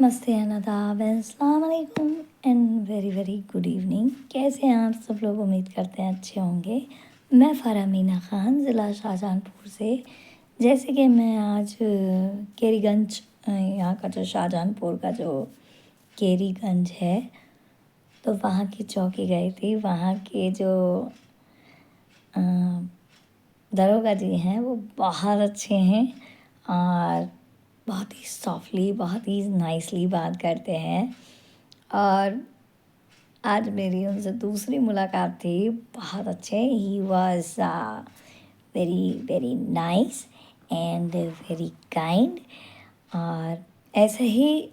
नमस्ते आदाब अस्सलाम वालेकुम and very very good evening. कैसे हैं आप सब लोग? उम्मीद करते हैं अच्छे होंगे। मैं फ़ारा मीना ख़ान ज़िला शाहजहानपुर से। जैसे कि मैं आज केरीगंज यहाँ का जो शाहजहानपुर का जो केरीगंज है तो वहाँ की चौकी गई थी। वहाँ के जो अ, दरोगा जी हैं वो बहुत अच्छे हैं और बहुत ही सॉफ्टली बहुत ही नाइसली बात करते हैं। और आज मेरी उनसे दूसरी मुलाकात थी। बहुत अच्छे, he was very very nice and very kind. और ऐसे ही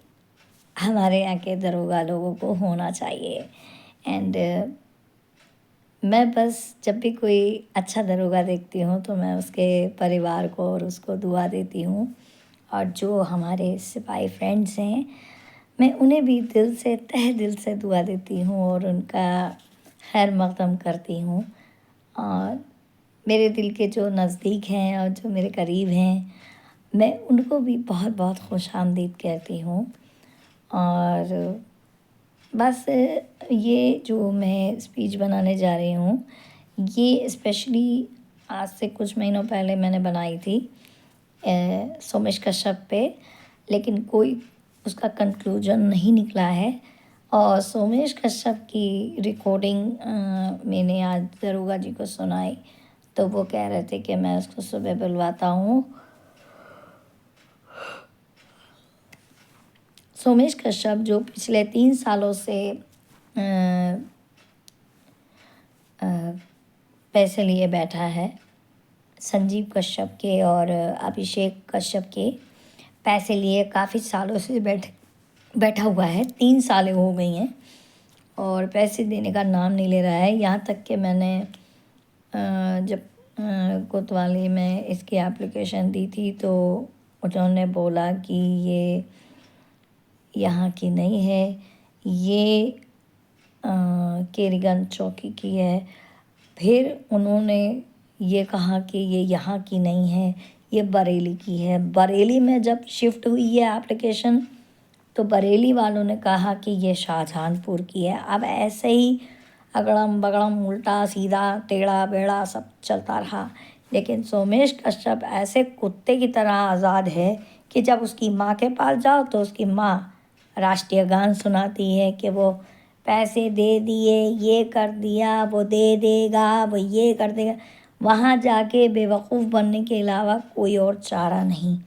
हमारे यहाँ के दरोगा लोगों को होना चाहिए। एंड मैं बस जब भी कोई अच्छा दरोगा देखती हूँ तो मैं उसके परिवार को और उसको दुआ देती हूँ। और जो हमारे सिपाही फ्रेंड्स हैं मैं उन्हें भी दिल से तहे दिल से दुआ देती हूँ और उनका खैर मक़दम करती हूँ। और मेरे दिल के जो नज़दीक हैं और जो मेरे करीब हैं मैं उनको भी बहुत बहुत खुशामदीद कहती हूँ। और बस ये जो मैं स्पीच बनाने जा रही हूँ ये स्पेशली आज से कुछ महीनों पहले मैंने बनाई थी सोमेश कश्यप पे, लेकिन कोई उसका कंक्लूजन नहीं निकला है। और सोमेश कश्यप की रिकॉर्डिंग मैंने आज दरोगा जी को सुनाई तो वो कह रहे थे कि मैं उसको सुबह बुलवाता हूँ। सोमेश कश्यप जो पिछले 3 सालों से पैसे लिए बैठा है, संजीव कश्यप के और अभिषेक कश्यप के पैसे लिए काफ़ी सालों से बैठा हुआ है। 3 सालें हो गई हैं और पैसे देने का नाम नहीं ले रहा है। यहाँ तक कि मैंने जब कोतवाली में इसकी एप्लीकेशन दी थी तो उन्होंने बोला कि ये यहाँ की नहीं है, ये केरीगंज चौकी की है। फिर उन्होंने ये कहा कि ये यहाँ की नहीं है, ये बरेली की है। बरेली में जब शिफ्ट हुई ये एप्लीकेशन तो बरेली वालों ने कहा कि ये शाहजहानपुर की है। अब ऐसे ही अगड़म बगड़म उल्टा सीधा टेढ़ा बेड़ा सब चलता रहा, लेकिन सोमेश कश्यप ऐसे कुत्ते की तरह आज़ाद है कि जब उसकी माँ के पास जाओ तो उसकी माँ राष्ट्रीय गान सुनाती है कि वो पैसे दे दिए, ये कर दिया, वो दे देगा, वो ये कर देगा। वहाँ जाके बेवकूफ़ बनने के अलावा कोई और चारा नहीं।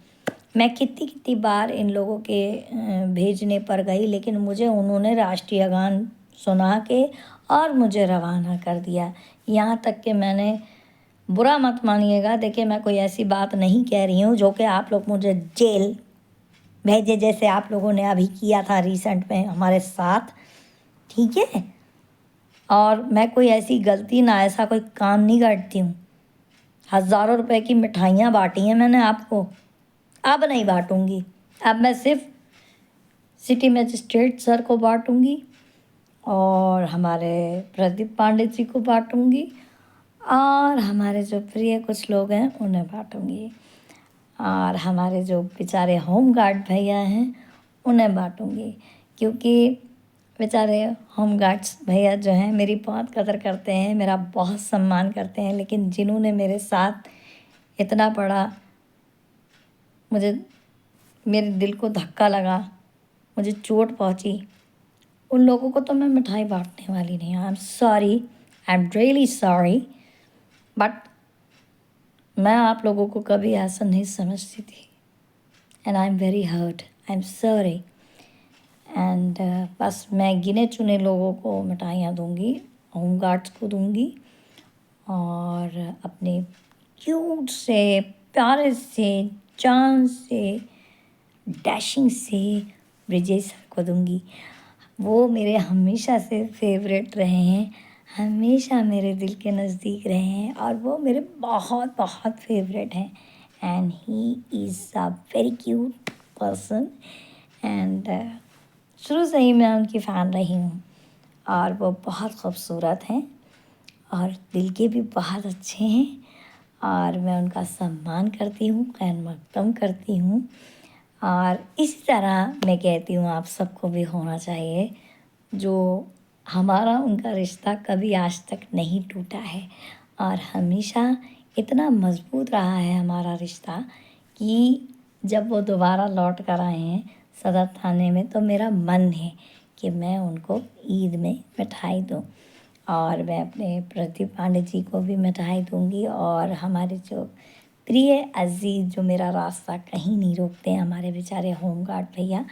मैं कितनी कितनी बार इन लोगों के भेजने पर गई, लेकिन मुझे उन्होंने राष्ट्रीय गान सुना के और मुझे रवाना कर दिया। यहाँ तक कि मैंने, बुरा मत मानिएगा, देखिए मैं कोई ऐसी बात नहीं कह रही हूँ जो कि आप लोग मुझे जेल भेजे जैसे आप लोगों ने अभी किया था रिसेंट में हमारे साथ, ठीक है। और मैं कोई ऐसी गलती ना ऐसा कोई काम नहीं करती हूँ। हज़ारों रुपए की मिठाइयाँ बाँटी हैं मैंने आपको, अब नहीं बाँटूँगी। अब मैं सिर्फ सिटी मजिस्ट्रेट सर को बाँटूँगी और हमारे प्रदीप पांडे जी को बाँटूँगी और हमारे जो प्रिय कुछ लोग हैं उन्हें बाँटूँगी और हमारे जो बेचारे होम गार्ड भैया हैं उन्हें बाँटूँगी। क्योंकि बेचारे होम गार्ड्स भैया जो हैं मेरी बहुत कदर करते हैं, मेरा बहुत सम्मान करते हैं, लेकिन जिन्होंने मेरे साथ इतना बड़ा मुझे मेरे दिल को धक्का लगा, मुझे चोट पहुंची, उन लोगों को तो मैं मिठाई बांटने वाली नहीं। I am sorry, I am really sorry, but मैं आप लोगों को कभी ऐसा नहीं समझती थी and I am very hurt, I am sorry. And बस मैं गिने चुने लोगों को मिठाइयाँ दूंगी, होम गार्ड्स को दूंगी और अपने क्यूट से प्यारे से जान से डैशिंग से ब्रिजेश सर को दूंगी। वो मेरे हमेशा से फेवरेट रहे हैं, हमेशा मेरे दिल के नज़दीक रहे हैं और वो मेरे बहुत बहुत फेवरेट हैं। And he is a very cute person and शुरू से ही मैं उनकी फ़ैन रही हूँ और वो बहुत खूबसूरत हैं और दिल के भी बहुत अच्छे हैं और मैं उनका सम्मान करती हूँ, खैर मक़दम करती हूँ। और इसी तरह मैं कहती हूँ आप सबको भी होना चाहिए। जो हमारा उनका रिश्ता कभी आज तक नहीं टूटा है और हमेशा इतना मज़बूत रहा है हमारा रिश्ता कि जब वो दोबारा लौट कर आए हैं सदर थाने में तो मेरा मन है कि मैं उनको ईद में मिठाई दूँ और मैं अपने प्रदीप पांडे जी को भी मिठाई दूँगी और हमारे जो प्रिय अजीज़ जो मेरा रास्ता कहीं नहीं रोकते हैं हमारे बेचारे होमगार्ड भैया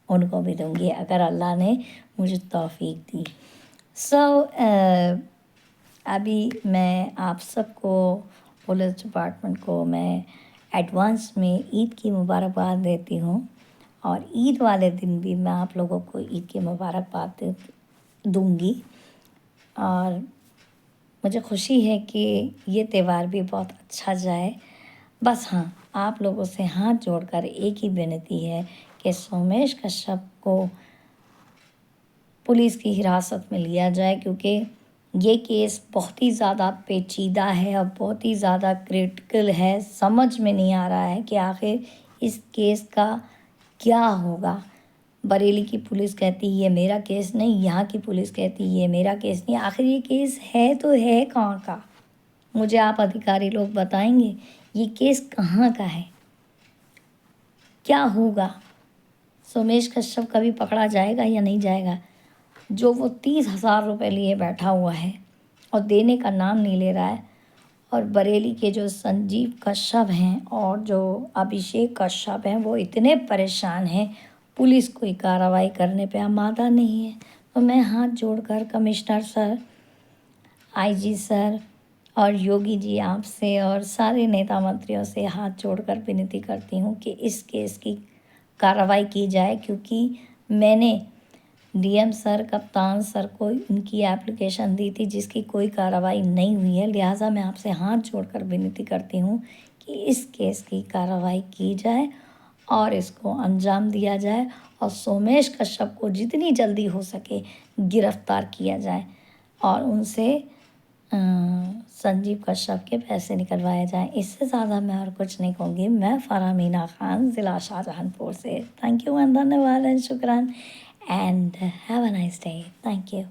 उनको भी दूँगी अगर अल्लाह ने मुझे तौफीक दी। अभी मैं आप सबको पुलिस डिपार्टमेंट को मैं एडवांस में ईद की मुबारकबाद देती हूँ और ईद वाले दिन भी मैं आप लोगों को ईद की मुबारकबाद दूँगी और मुझे खुशी है कि ये त्यौहार भी बहुत अच्छा जाए। बस हाँ, आप लोगों से हाथ जोड़कर एक ही विनती है कि सोमेश कश्यप को पुलिस की हिरासत में लिया जाए क्योंकि ये केस बहुत ही ज़्यादा पेचीदा है और बहुत ही ज़्यादा क्रिटिकल है। समझ में नहीं आ रहा है कि आखिर इस केस का क्या होगा। बरेली की पुलिस कहती ये मेरा केस नहीं, यहाँ की पुलिस कहती ये मेरा केस नहीं। आखिर ये केस है तो है कहाँ का? मुझे आप अधिकारी लोग बताएंगे ये केस कहाँ का है, क्या होगा? सोमेश कश्यप कभी पकड़ा जाएगा या नहीं जाएगा? जो वो 30,000 रुपये लिए बैठा हुआ है और देने का नाम नहीं ले रहा है। और बरेली के जो संजीव कश्यप हैं और जो अभिषेक कश्यप हैं वो इतने परेशान हैं, पुलिस कोई कार्रवाई करने पे आमादा नहीं है। तो मैं हाथ जोड़कर कमिश्नर सर, आईजी सर और योगी जी आपसे और सारे नेता मंत्रियों से हाथ जोड़कर विनती करती हूँ कि इस केस की कार्रवाई की जाए क्योंकि मैंने डीएम सर, कप्तान सर को इनकी एप्लीकेशन दी थी जिसकी कोई कार्रवाई नहीं हुई है। लिहाजा मैं आपसे हाथ जोड़कर विनती करती हूँ कि इस केस की कार्रवाई की जाए और इसको अंजाम दिया जाए और सोमेश कश्यप को जितनी जल्दी हो सके गिरफ्तार किया जाए और उनसे संजीव कश्यप के पैसे निकलवाए जाएं। इससे ज़्यादा मैं और कुछ नहीं कहूँगी। मैं फ़रहामीना ख़ान, ज़िला शाहजहांपुर से। थैंक यू एंड धन्यवाद एंड शुक्रान and have a nice day. Thank you.